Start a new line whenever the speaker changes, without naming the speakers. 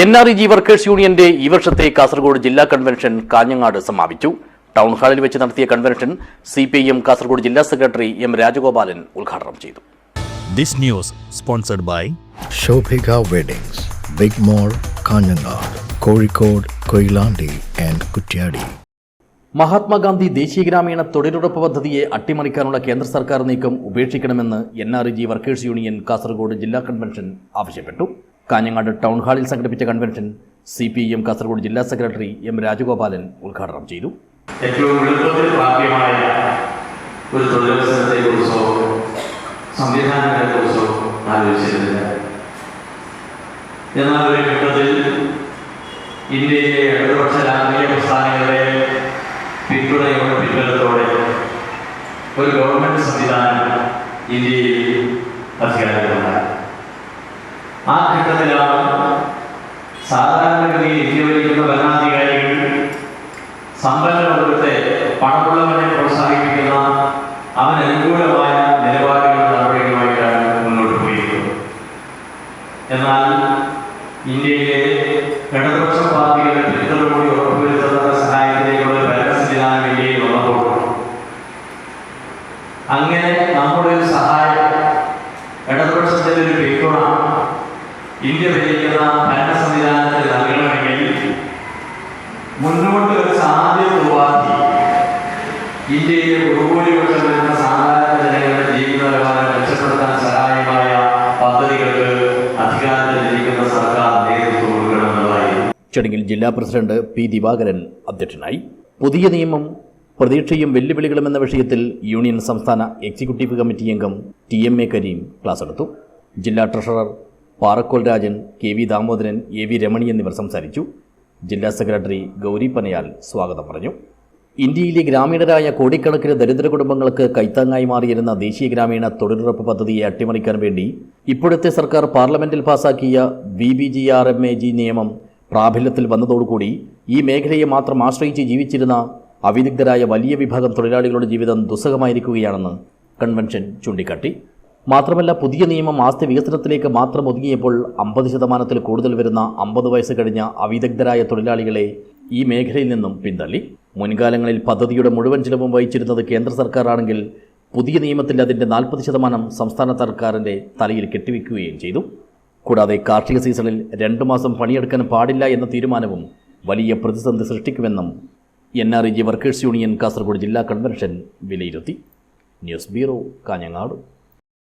NREG workers യൂണിയന്റെ ഈ വർഷത്തെ കാസർഗോഡ് ജില്ലാ കൺവെൻഷൻ കാഞ്ഞങ്ങാട് സമാപിച്ചു. ടൗൺ ഹാളിൽ വെച്ച് നടത്തിയ കൺവെൻഷൻ CPIM കാസർഗോഡ് ജില്ലാ സെക്രട്ടറി M. രാജഗോപാലൻ ഉദ്ഘാടനം ചെയ്തു.
This news sponsored by
Shobhika Weddings, Big Mall, Kanyanad, Kozhikode, Koilandi and Kutyadi.
Mahatma Gandhi ദേശീയ ഗ്രാമീണ തൊഴിലുറപ്പ് പദ്ധതിയെ അട്ടിമറിക്കാനുള്ള കേന്ദ്ര സർക്കാർ നീക്കം ഉപേക്ഷിക്കണമെന്ന് NREG വർക്കേഴ്സ് യൂണിയൻ കാസർഗോഡ് ജില്ലാ കൺവെൻഷൻ ആവശ്യപ്പെട്ടു. കാഞ്ഞങ്ങാട് ടൗൺ ഹാളിൽ സംഘടിപ്പിച്ച കൺവെൻഷൻ CPIM കാസർഗോഡ് ജില്ലാ സെക്രട്ടറി M. രാജഗോപാലൻ ഉദ്ഘാടനം ചെയ്തു.
ഏറ്റവും എളുപ്പത്തിൽ പ്രാപ്യമായ ഒരു തൊഴിലവസരത്തെക്കുറിച്ചോ സംവിധാനങ്ങളെക്കുറിച്ചോ ആലോചിച്ചിരുന്നില്ല. എന്നാൽ ഒരു ഘട്ടത്തിൽ ഇന്ത്യയിലെ ഇടതുപക്ഷ രാഷ്ട്രീയ പ്രസ്ഥാനങ്ങളുടെ പിന്തുണയോടെ പിൻബലത്തോടെ ഒരു ഗവൺമെന്റ് സംവിധാനം ഇന്ത്യയിൽ അധികാരത്തിലുണ്ടായി. ആ ഘട്ടത്തിലാണ് സാധാരണഗതിയിൽ ഇന്ത്യ ഭരിക്കുന്ന ഭരണാധികാരികൾ സമ്പന്ന വർഗത്തെ പണമുള്ളവനെ പ്രോത്സാഹിപ്പിക്കുന്ന അവനനുകൂലമായ നിലപാടുകളും നടപടികളുമായിട്ടാണ് മുന്നോട്ട് പോയിരിക്കുന്നത്. എന്നാൽ ഇന്ത്യയിലെ ഇടതുപക്ഷ പാർട്ടികളുടെ പിന്തുണയോടെ ഉറപ്പുവരുത്തുന്ന സഹായത്തിലേക്കുള്ള ഭരണ സംവിധാനം ഇന്ത്യയിൽ വന്നപ്പോൾ അങ്ങനെ നമ്മുടെ ഒരു സഹായം ഇടതുപക്ഷത്തിന്റെ ഒരു പിന്തുണ ഇന്ത്യ ഭരിക്കുന്ന ഭരണ സംവിധാനത്തിൽ നൽകണമെങ്കിൽ മുന്നോട്ട് വെച്ച ആദ്യ ഉപാധി ഇന്ത്യയിലെ ഭൂരിപക്ഷം വരുന്ന സാധാരണ ജനങ്ങളുടെ ജീവിത നിലവാരം മെച്ചപ്പെടുത്താൻ സഹായമായ പദ്ധതികൾക്ക് അധികാരത്തിലിരിക്കുന്ന സർക്കാർ നേതൃത്വം കൊടുക്കണമെന്നതായിരുന്നു.
ചടങ്ങിൽ ജില്ലാ പ്രസിഡന്റ് P. ദിവാകരൻ അധ്യക്ഷനായി. പുതിയ നിയമം പ്രതീക്ഷയും വെല്ലുവിളികളും എന്ന വിഷയത്തിൽ യൂണിയൻ സംസ്ഥാന എക്സിക്യൂട്ടീവ് കമ്മിറ്റി അംഗം TMA കരീം ക്ലാസ് എടുത്തു. ജില്ലാ treasurer Parakkol Rajan, KV Damodaran, AV Ramani എന്നിവർ സംസാരിച്ചു. ജില്ലാ സെക്രട്ടറി ഗൗരി പനയാൽ സ്വാഗതം പറഞ്ഞു. ഇന്ത്യയിലെ ഗ്രാമീണരായ കോടിക്കണക്കിന് ദരിദ്ര കുടുംബങ്ങൾക്ക് കൈത്താങ്ങായി മാറിയിരുന്ന ദേശീയ ഗ്രാമീണ തൊഴിലുറപ്പ് പദ്ധതിയെ അട്ടിമറിക്കാൻ വേണ്ടി ഇപ്പോഴത്തെ സർക്കാർ പാർലമെന്റിൽ പാസാക്കിയ VBGRMAG നിയമം പ്രാബല്യത്തിൽ വന്നതോടുകൂടി ഈ മേഖലയെ മാത്രം ആശ്രയിച്ച് ജീവിച്ചിരുന്ന അവിദഗ്ധരായ വലിയ വിഭാഗം തൊഴിലാളികളുടെ ജീവിതം ദുസ്സഹമായിരിക്കുകയാണെന്ന് കൺവെൻഷൻ ചൂണ്ടിക്കാട്ടി. മാത്രമല്ല, പുതിയ നിയമം ആസ്തി വികസനത്തിലേക്ക് മാത്രം ഒതുങ്ങിയപ്പോൾ 50% കൂടുതൽ വരുന്ന 50 വയസ്സ് കഴിഞ്ഞ അവിദഗ്ധരായ തൊഴിലാളികളെ ഈ മേഖലയിൽ നിന്നും പിന്തള്ളി. മുൻകാലങ്ങളിൽ പദ്ധതിയുടെ മുഴുവൻ ചിലവും വഹിച്ചിരുന്നത് കേന്ദ്ര സർക്കാരാണെങ്കിൽ പുതിയ നിയമത്തിൽ അതിൻ്റെ 40% സംസ്ഥാന സർക്കാരിൻ്റെ തലയിൽ കെട്ടിവെക്കുകയും ചെയ്തു. കൂടാതെ കാർഷിക സീസണിൽ 2 മാസം പണിയെടുക്കാൻ പാടില്ല എന്ന തീരുമാനവും വലിയ പ്രതിസന്ധി സൃഷ്ടിക്കുമെന്നും NREG വർക്കേഴ്സ് യൂണിയൻ കാസർഗോഡ് ജില്ലാ കൺവെൻഷൻ വിലയിരുത്തി. News bureau, Kanhangad.